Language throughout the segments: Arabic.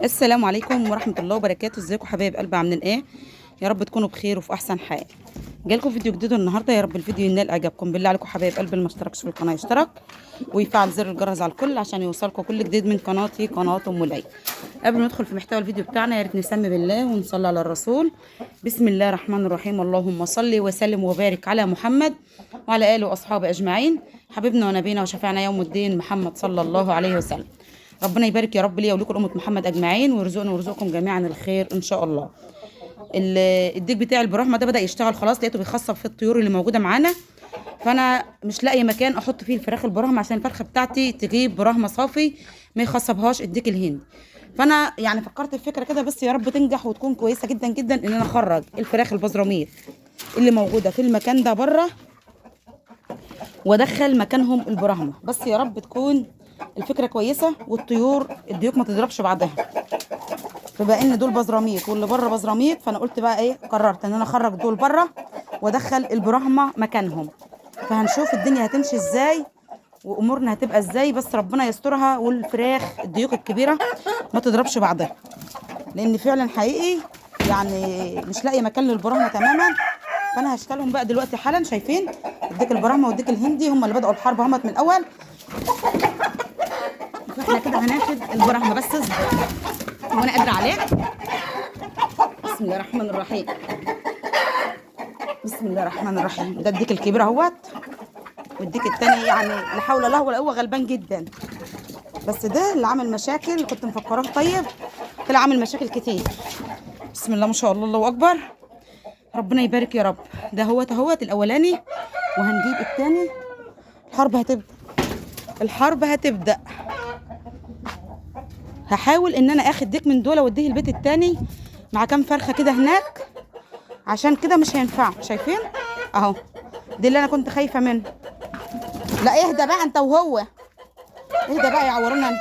السلام عليكم ورحمة الله وبركاته. ازيكم حبايب قلبي، عاملين ايه؟ يا رب تكونوا بخير وفي احسن حال. جالكم فيديو جديد النهارده، يا رب الفيديو ينال اعجابكم. بالله عليكم حبايب قلبي اللي ما اشتركش في القناه يشترك ويفعل زر الجرس على الكل عشان يوصلكم كل جديد من قناتي قناه ام ليلى. قبل ما ندخل في محتوى الفيديو بتاعنا، يا ريت نسمي بالله ونصلي على الرسول. بسم الله الرحمن الرحيم. اللهم صل وسلم وبارك على محمد وعلى اله واصحابه اجمعين. حبيبنا ونبينا وشفيعنا يوم الدين محمد صلى الله عليه وسلم. ربنا يبارك يا رب ليا ولكم أمة محمد أجمعين، ويرزقنا ويرزقكم جميعا الخير إن شاء الله. الديك بتاع البراحمة ده بدأ يشتغل خلاص، لقيته بيخصب في الطيور اللي موجودة معانا، فأنا مش لاقية مكان أحط فيه الفراخ البراحمة عشان الفرخة بتاعتي تجيب براحمة صافي ما يخصبهاش الديك الهندي. فأنا يعني فكرت في فكرة كده، بس يا رب تنجح وتكون كويسة جدا جدا، إن أنا أخرج الفراخ البزراميط اللي موجودة في المكان ده بره وادخل مكانهم البراهمه. بس يا رب تكون الفكره كويسه والطيور الديوك ما تضربش بعضها. فبقى ان دول بزراميط واللي بره بزراميط، فانا قلت بقى ايه، قررت ان انا اخرج دول بره وادخل البراهمه مكانهم. فهنشوف الدنيا هتمشي ازاي وامورنا هتبقى ازاي، بس ربنا يسترها والفراخ الديوك الكبيره ما تضربش بعضها، لان فعلا حقيقي يعني مش لاقي مكان للبراهمه تماما. فانا هشتغلهم بقى دلوقتي حالا. شايفين الديك البراهمه والديك الهندي هم اللي بداوا الحرب همت من الاول، فاحنا كده هناخد البراهمه. بس اصبر وانا قادره عليه. بسم الله الرحمن الرحيم. بسم الله الرحمن الرحيم. ده الديك الكبير اهوت، والديك التاني يعني لا حول الله ولا قوه، غلبان جدا. بس ده اللي عامل مشاكل، كنت مفكراه طيب طلع عامل مشاكل كتير. بسم الله ما شاء الله، الله اكبر. ربنا يبارك يا رب. ده اهوت الاولاني، وهنجيب التاني. الحرب هتبدا، الحرب هتبدا. هحاول ان انا اخد ديك من دول واديه البيت التاني مع كام فرخه كده هناك، عشان كده مش هينفع. شايفين اهو، دي اللي انا كنت خايفه منه. لا اهدى بقى انت وهو، اهدى بقى يعورونا انت.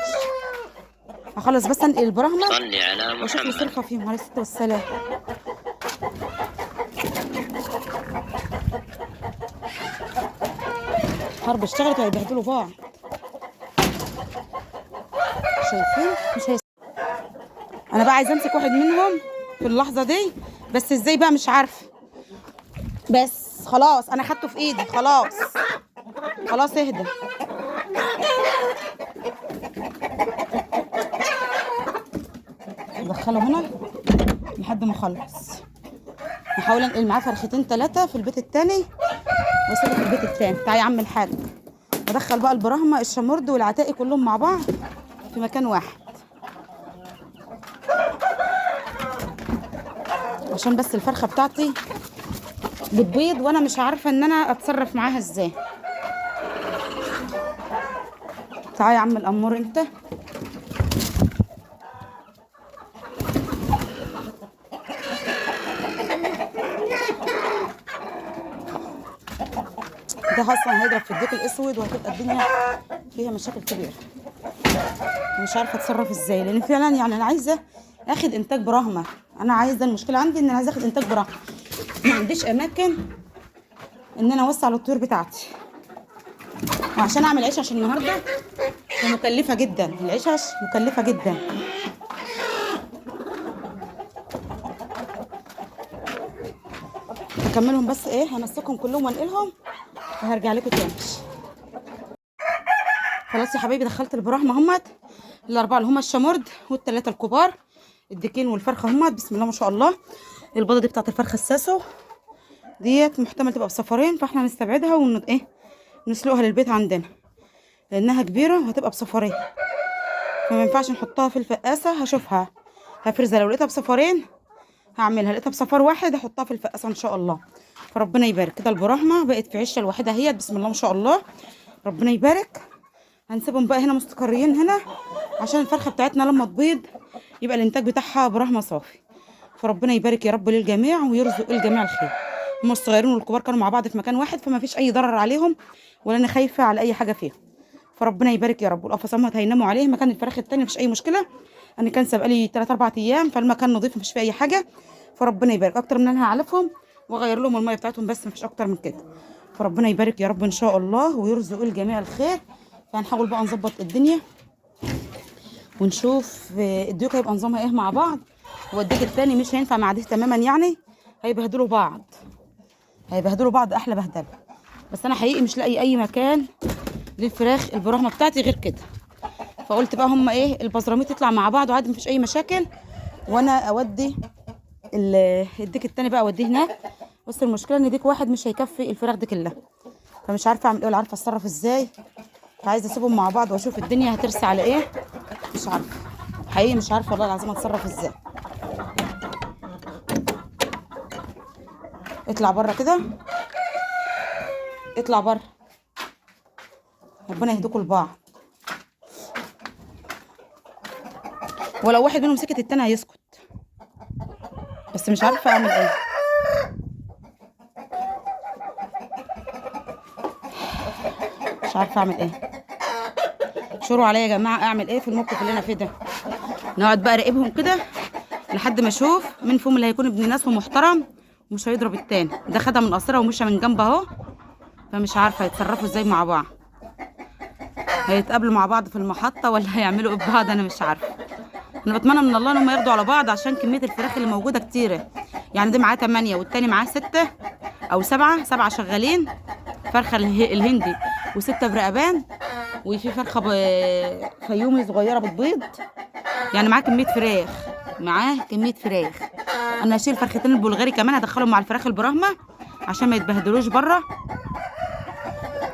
هخلص بس انقل البراهمه صلي على واشوف لي محمد. صرفه فيهم عليه الصلاه والسلام. حرب اشتغلت وهيبهدلوا بعض. شايفين مش هيس... انا بقى عايزه امسك واحد منهم في اللحظه دي، بس ازاي بقى مش عارفه. بس خلاص انا خدته في ايدي، خلاص خلاص اهدى. ادخله هنا لحد ما اخلص. هحاول انقل معاه فرختين ثلاثه في البيت التاني واسيبه في البيت التاني. تعالى يا عم الحاج، ادخل بقى البراهمه الشمرد والعتاقي كلهم مع بعض في مكان واحد، عشان بس الفرخه بتاعتي بتبيض وانا مش عارفه ان انا اتصرف معاها ازاي. تعالى يا عم الامور انت. ده اصلا هيضرب في الديك الاسود وهتبقى الدنيا فيها مشاكل كبيره. مش عارفه اتصرف ازاي، لان فعلا يعني انا عايزه اخد انتاج براهمه. انا عايزه، المشكله عندي ان انا عايزه اخد انتاج براهمه، ما عنديش اماكن ان انا اوسع الطيور بتاعتي. وعشان اعمل عيش عشان النهارده مكلفه جدا، العشش مكلفه جدا. هكملهم بس ايه، همسكهم كلهم وانقلهم وهرجع لكم تاني. خلاص يا حبايبي، دخلت البراهمه همت الاربعه اللي هم الشمرد والثلاثه الكبار، الديكين والفرخه همت. بسم الله ما شاء الله. البيضه دي بتاعت الفرخه الساسو ديت محتمل تبقى بصفرين، فاحنا هنستبعدها نسلقها للبيت عندنا لانها كبيره وهتبقى بصفرين، فما ينفعش نحطها في الفقاسه. هشوفها هفرزها، لو لقيتها بصفرين هعملها، لقيتها بصفار واحد هحطها في الفقاسه ان شاء الله. فربنا يبارك. كده البراهمه بقت في عشه الوحيده هي. بسم الله ما شاء الله، ربنا يبارك. هنسيبهم بقى هنا مستقرين هنا عشان الفرخه بتاعتنا لما تبيض يبقى الانتاج بتاعها براهمه صافي. فربنا يبارك يا رب للجميع ويرزق الجميع الخير. هم الصغيرين والكبار كانوا مع بعض في مكان واحد، فما فيش اي ضرر عليهم ولا انا خايفه على اي حاجه فيهم. فربنا يبارك يا رب. والقفص هيناموا عليه مكان الفراخ التاني، مفيش اي مشكله. انا كان سابقه لي 3 4 ايام، فالمكان نظيف مفيش فيه اي حاجه. فربنا يبارك. اكتر من انا هعلفهم واغير لهم الميه بتاعتهم، بس مفيش اكتر من كده. فربنا يبارك يا رب ان شاء الله ويرزق الجميع الخير. فهنحاول بقى نظبط الدنيا ونشوف الديك هيبقى نظامها ايه مع بعض. والديك التاني مش هينفع مع دي تماما، يعني هيبهدلوا بعض، هيبهدلوا بعض احلى بهدله. بس انا حقيقي مش لاقي اي مكان للفراخ البراهمه بتاعتي غير كده. فقلت بقى هما ايه البزراميط تطلع مع بعض وعادي مفيش اي مشاكل، وانا اودي الديك التاني بقى اوديه هناك. بس المشكله ان ديك واحد مش هيكفي الفراخ دي كلها، فمش عارفه اعمل ايه ولا عارفه اتصرف ازاي. فعايزه اسيبهم مع بعض واشوف الدنيا هترسي على ايه. مش عارفه حقيقي، مش عارفه والله العظيم اتصرف ازاي. اطلع بره كده، اطلع بره، ربنا يهديكوا لبعض. ولو واحد منهم سكت التاني هيسكت، بس مش عارفه اعمل ايه. مش عارفه اعمل ايه. شوروا عليا يا جماعه، اعمل ايه في الموقف اللي انا فيه ده؟ نقعد بقى راقبهم كده لحد ما اشوف مين فيهم اللي هيكون ابن ناس ومحترم ومش هيضرب التاني. ده خدها من قصرها ومشى من جنب اهو. فمش عارفه هيتصرفوا ازاي مع بعض، هيتقابلوا مع بعض في المحطه ولا هيعملوا ايه ببعض؟ انا مش عارفه. انا بتمنى من الله ان هم ياخدوا على بعض عشان كميه الفراخ اللي موجوده كتيره. يعني ده معاه 8 والتاني معاه 6 او 7 شغالين. فرخه الهندي و6 برقبان، وفي فرخه فيومي صغيره بتبيض. يعني معاه كميه فراخ، معاه كميه فراخ. انا هشيل فرختين البلغاري كمان هدخلهم مع الفراخ البراهمه عشان ما يتبهدلوش بره.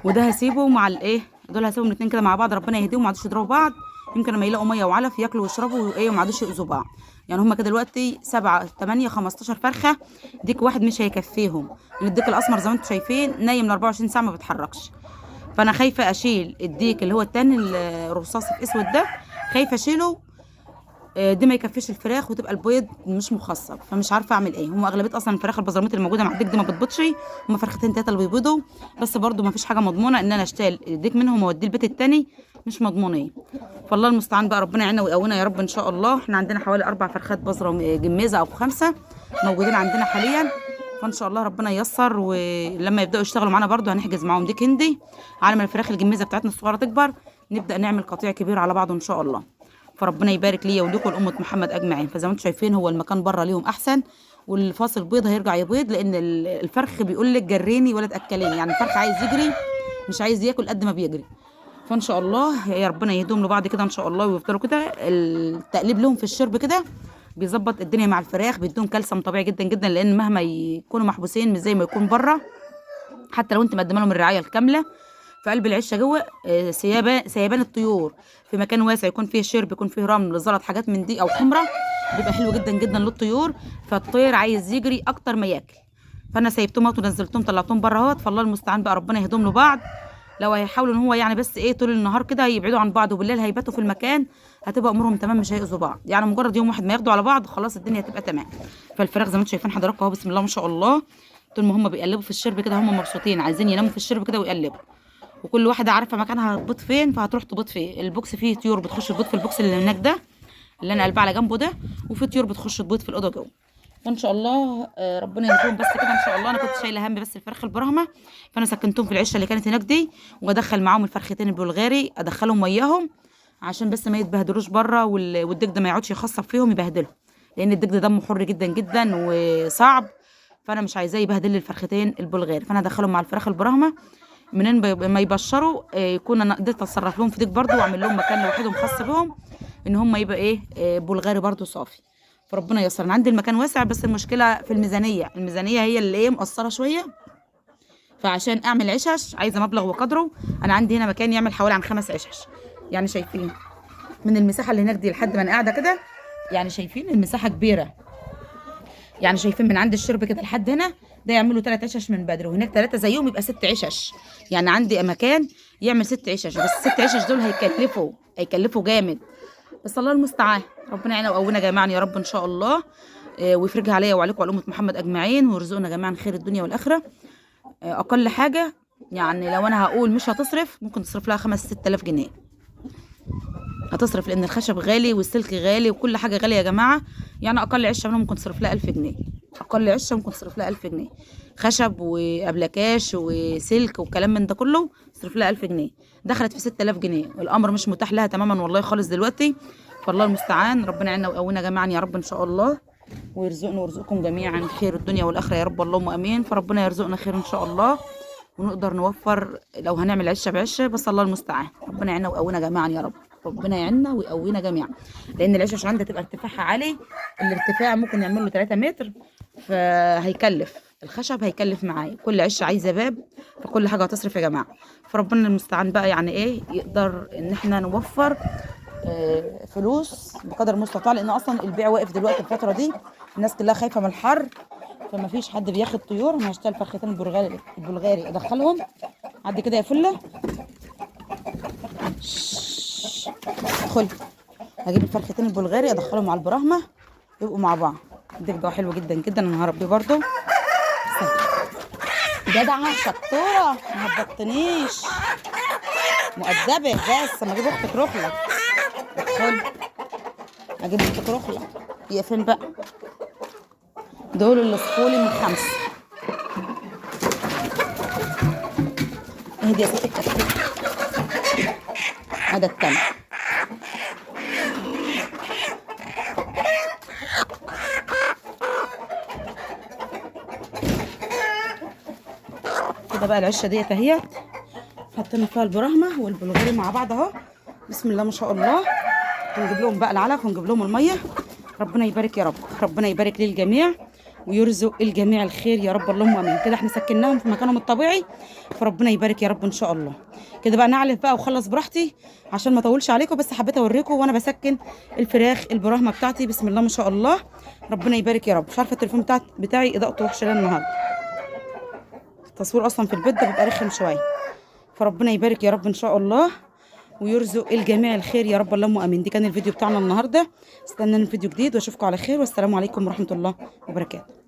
وده هسيبه مع الايه، دول هسيبهم الاثنين كده مع بعض، ربنا يهديهم ما عادوش يضربوا بعض. يمكن لما يلاقوا ميه وعلف ياكلوا ويشربوا وايه وما عادوش يؤذوا بعض. يعني هما كده دلوقتي 7 8 15 فرخه. ديك واحد مش هيكفيهم، لان الديك الاسمر زي ما انتم شايفين نايم ل 24 ساعه ما بيتحركش. فانا خايفه اشيل الديك اللي هو التاني الرصاصي في اسود ده، خايفه اشيله. دي ما يكفيش الفراخ وتبقى البيض مش مخصب. فمش عارفه اعمل ايه. هم اغلبيه اصلا الفراخ البزراميط اللي موجوده مع الديك دي ما بتبيضش. هم فرختين 3 اللي بيبيضوا بس. برضو ما فيش حاجه مضمونه ان انا اشتري الديك منهم واوديه البيت التاني، مش مضمونين. فالله المستعان بقى، ربنا يعيننا ويقوينا يا رب ان شاء الله. احنا عندنا حوالي 4 فرخات بزره جميزه او 5 موجودين عندنا حاليا. فان شاء الله ربنا ييسر، ولما يبداوا يشتغلوا معانا برضو هنحجز معاهم ديك هندي. على ما الفراخ الجميزه بتاعتنا الصغيره تكبر نبدا نعمل قطيع كبير على بعضه ان شاء الله. فربنا يبارك ليا ولكم ولأمة محمد أجمعين. فزي ما انتم شايفين هو المكان بره ليهم أحسن، والفاصل بيض هيرجع يبيض، لأن الفرخ بيقول لك جريني ولا تأكليني. يعني الفرخ عايز يجري مش عايز ياكل قد ما بيجري. فإن شاء الله يا ربنا يهديهم لبعض كده إن شاء الله، ويفضلوا كده. التقليب لهم في الشرب كده بيظبط الدنيا مع الفراخ، بيدوهم كالسيوم طبيعي جدا جدا، لأن مهما يكونوا محبوسين مش زي ما يكون بره. حتى لو انت مقدمه لهم الرعايه الكامله في قلب العشه جوه، سيبان الطيور في مكان واسع يكون فيه شرب، يكون فيه رمل زلط حاجات من دي او حمره، بيبقى حلو جدا جدا للطيور. فالطير عايز يجري اكتر ما ياكل. فانا سيبتهم اهوت ونزلتهم طلعتهم بره اهوت. فالله المستعان بقى، ربنا يهدهم لبعض. لو هيحاولوا ان هو يعني بس ايه طول النهار كده يبعدوا عن بعض وبالليل هيباتوا في المكان، هتبقى امورهم تمام مش هيأذوا بعض. يعني مجرد يوم واحد ما ياخدوا على بعض خلاص الدنيا هتبقى تمام. فالفراخ زي ما انتم شايفين حضراتكم اهو، بسم الله ما شاء الله. طول ما هم بيقلبوا في الشرب كده هم مبسوطين، عايزين يناموا في الشرب كده ويقلبوا. وكل واحده عارفه مكانها هتبيض فين فهتروح تبيض فيه. البوكس فيه طيور بتخش تبيض في البوكس اللي هناك ده اللي انا قلبه على جنبه ده، وفي طيور بتخش تبيض في الاوضه جوه. فان شاء الله ربنا يهديهم بس كده ان شاء الله. انا كنت شايله هم بس الفرخ البراهمه، فانا سكنتهم في العشه اللي كانت هناك دي، وادخل معاهم الفرختين البلغاري ادخلهم وياهم عشان بس ما يتبهدلوش بره، والديك ده ما يقعدش يخصب فيهم يبهدلهم، لان الديك ده دمه حر جدا جدا وصعب. فانا مش عايزاه يبهدل لي الفرختين البلغاري، فانا ادخلهم مع الفراخ البراهمه. منين ما يبشروا يكون انا قدرت اتصرف لهم في ديك برضو واعمل لهم مكان لوحدهم خاص بهم، ان هم يبقى ايه بلغاري برضو صافي. فربنا ييسر. انا عندي المكان واسع بس المشكله في الميزانيه. الميزانيه هي اللي ايه مقصره شويه. فعشان اعمل عشش عايزه مبلغ وقدره. انا عندي هنا مكان يعمل حوالي عن 5 عشش. يعني شايفين من المساحه اللي هناك دي لحد ما انا قاعده كده، يعني شايفين المساحه كبيره. يعني شايفين من عند الشرب كده لحد هنا ده يعملوا 3 عشش من بدري، وهناك 3 زيهم يبقى 6 عشش. يعني عندي مكان يعمل 6 عشش، بس 6 عشش دول هيكلفوا جامد. بس الله المستعان. ربنا يعيننا ويقوينا جميعا يا رب ان شاء الله، ويفرجها عليا وعليكم وعلى امه محمد اجمعين، ويرزقنا جميعا خير الدنيا والاخره. اقل حاجه يعني لو انا هقول مش هتصرف، ممكن تصرف لها 5 6000 جنيه هتصرف، لان الخشب غالي والسلك غالي وكل حاجه غاليه يا جماعه. يعني اقل عشه منهم ممكن تصرف لها 1000 جنيه. اقل عشه ممكن تصرف لها 1000 جنيه خشب وابلكاش وسلك والكلام من ده كله، تصرف لها 1000 جنيه. دخلت في 6000 جنيه. الامر مش متاح لها تماما والله خالص دلوقتي. فالله المستعان. ربنا يعيننا ويقوينا جميعا يا رب ان شاء الله، ويرزقنا ويرزقكم جميعا خير الدنيا والاخره يا رب، اللهم امين. فربنا يرزقنا خير ان شاء الله، ونقدر نوفر لو هنعمل عشه بعشه، بس الله المستعان. ربنا يعيننا ويقوينا جميعا يا رب، ربنا يعيننا ويقوينا جميعا. لان العشه عشان عندها تبقى ارتفاعها عالي، الارتفاع ممكن يعمل له 3 متر، فهيكلف الخشب، هيكلف معايا. كل عشه عايزه باب، فكل حاجه هتصرف يا جماعه. فربنا المستعان بقى يعني ايه، يقدر ان احنا نوفر فلوس بقدر المستطاع. لان اصلا البيع واقف دلوقتي الفتره دي، الناس كلها خايفه من الحر، فما فيش حد بياخد طيور. انا هشتغل فرختين البلغاري ادخلهم. عد كده يا فله، ادخل. هجيب الفرختين البلغاري ادخلهم على البراهمه يبقوا مع بعض. الديك ده حلو جدا جدا، انا هربيه برضو. جدعه شطوره، ما هتبطنيش، مؤدبه. بس اما اجيب اختك رخله، ادخل. اجيب اختك رخله. هي فين بقى؟ دول اللي صفولي من 5. اهدي يا ستي الكتكوت. هذا التاني. كده بقى العشه ديت اهيت، حطينا فيها البراهمه والبلغاري مع بعض اهو. بسم الله ما شاء الله. ونجيب لهم بقى العلف ونجيب لهم الميه. ربنا يبارك يا رب، ربنا يبارك للجميع ويرزق الجميع الخير يا رب، اللهم امين. كده احنا سكناهم في مكانهم الطبيعي، فربنا يبارك يا رب ان شاء الله. كده بقى نعلف بقى واخلص براحتي عشان ما اطولش عليكم، بس حبيت اوريكم وانا بسكن الفراخ البراهمه بتاعتي. بسم الله ما شاء الله، ربنا يبارك يا رب. مش عارفه التليفون بتاعي اضاءته وحشه ليه النهارده، التصوير اصلا في البيت ده بيبقى رخم شويه. فربنا يبارك يا رب ان شاء الله، ويرزق الجميع الخير يا رب، اللهم امين. دي كان الفيديو بتاعنا النهارده، استنى الفيديو جديد واشوفكم على خير، والسلام عليكم ورحمه الله وبركاته.